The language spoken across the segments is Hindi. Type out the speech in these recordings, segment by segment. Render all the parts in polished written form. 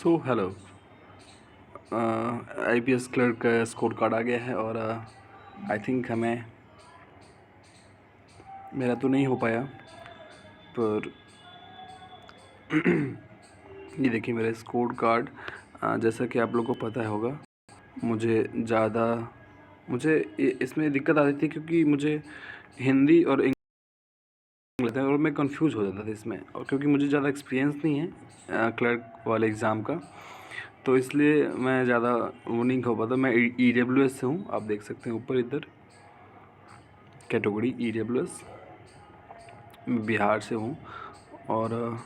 So hello. आईपीएस क्लर्क का स्कोर कार्ड आ गया है और आई थिंक मेरा तो नहीं हो पाया, पर ये देखिए मेरा स्कोर कार्ड। जैसा कि आप लोगों को पता होगा, मुझे इसमें दिक्कत आती थी क्योंकि मुझे हिंदी और इंग्लिश लेते हैं और मैं कंफ्यूज हो जाता था इसमें, और क्योंकि मुझे ज़्यादा एक्सपीरियंस नहीं है क्लर्क वाले एग्ज़ाम का, तो इसलिए मैं ज़्यादा वो नहीं हो पाता। मैं EWS से हूँ, आप देख सकते हैं ऊपर इधर कैटेगरी EWS, बिहार से हूँ। और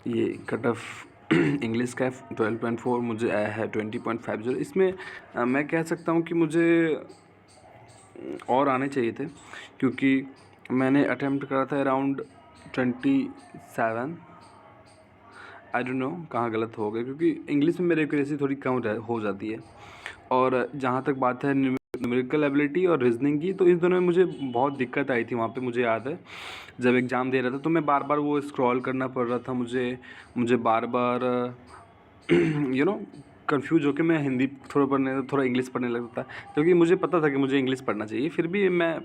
ये कट ऑफ इंग्लिश का 12.4 मुझे आया है 20.50। इसमें मैं कह सकता हूँ कि मुझे और आने चाहिए थे, क्योंकि मैंने अटेम्प्ट करा था अराउंड 27। आई डोंट नो कहाँ गलत हो गया, क्योंकि इंग्लिश में मेरी एक्यूरेसी थोड़ी कम हो जाती है। और जहाँ तक बात है न्यूमेरिकल एबिलिटी और रीजनिंग की, तो इस दोनों में मुझे बहुत दिक्कत आई थी वहाँ पे। मुझे याद है जब एग्ज़ाम दे रहा था तो मैं बार बार वो स्क्रॉल करना पड़ रहा था मुझे बार बार कंफ्यूज होकर मैं हिंदी थोड़ा इंग्लिश पढ़ने लगता था, क्योंकि मुझे पता था कि मुझे इंग्लिश पढ़ना चाहिए, फिर भी मैं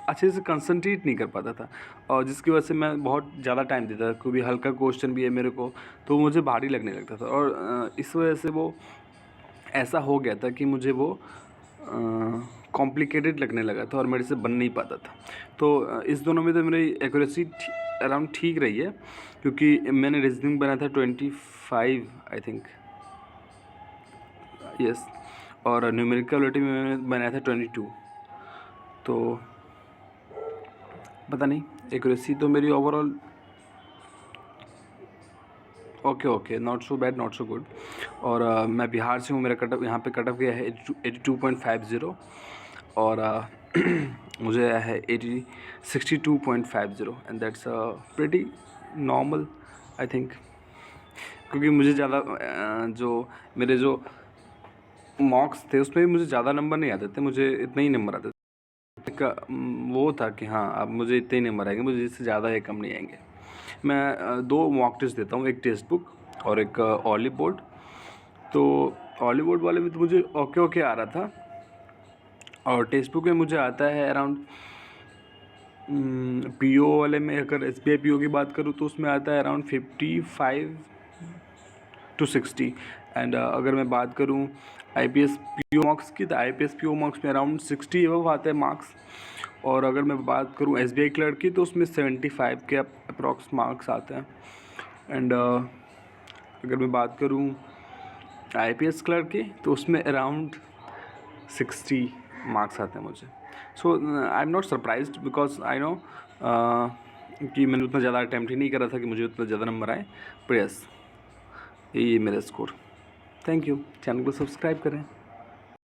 अच्छे से कंसंट्रेट नहीं कर पाता था, और जिसकी वजह से मैं बहुत ज़्यादा टाइम देता था। कोई भी हल्का क्वेश्चन भी है मेरे को तो मुझे भारी लगने लगता था, और इस वजह से वो ऐसा हो गया था कि मुझे वो कॉम्प्लिकेटेड लगने लगा था और मेरे से बन नहीं पाता था। तो इस दोनों में तो मेरी एक्यूरेसी अराउंड ठीक रही है, क्योंकि मैंने रीजनिंग बनाया था 25 आई थिंक, यस, और न्यूमेरिकल एबिलिटी में मैंने बनाया था 22। तो पता नहीं, एक्यूरेसी तो मेरी overall okay, not so bad, not so good. और मैं बिहार से हूँ, मेरा कटअप यहाँ पे कटअप गया है 82.50, और मुझे आया है 62.50, and that's pretty normal I think, क्योंकि मुझे ज़्यादा जो मेरे जो मार्क्स थे उसमें भी मुझे ज़्यादा नंबर नहीं आते थे, मुझे इतने ही नंबर आते थे। वो था कि हाँ, अब मुझे इतने ही नंबर आएंगे, मुझे इससे ज़्यादा या कम नहीं आएंगे। मैं 2 मॉक टेस्ट देता हूँ, एक टेक्स्ट बुक और एक ऑलिव बोर्ड। तो ऑलिव बोर्ड वाले में तो मुझे ओके आ रहा था, और टेक्स्ट बुक में मुझे आता है अराउंड पीओ वाले में, अगर SBI पीओ की बात करूँ तो उसमें आता है अराउंड 55 to 60। एंड अगर मैं बात करूँ IPS पीओ मार्क्स की, तो IPS पीओ मार्क्स में अराउंड 60 एबव आते हैं मार्क्स। और अगर मैं बात करूँ SBI क्लर्क की, तो उसमें 75 के अप्रॉक्स मार्क्स आते हैं। एंड अगर मैं बात करूँ IPS क्लर्क की, तो उसमें अराउंड 60 मार्क्स आते हैं मुझे। So I am not surprised, because I know कि मैंने उतना ज़्यादा अटैम्प्ट ही नहीं करा था कि मुझे उतना ज़्यादा नंबर आए। पर यस, यही मेरा स्कोर। Thank you. चैनल को सब्सक्राइब करें।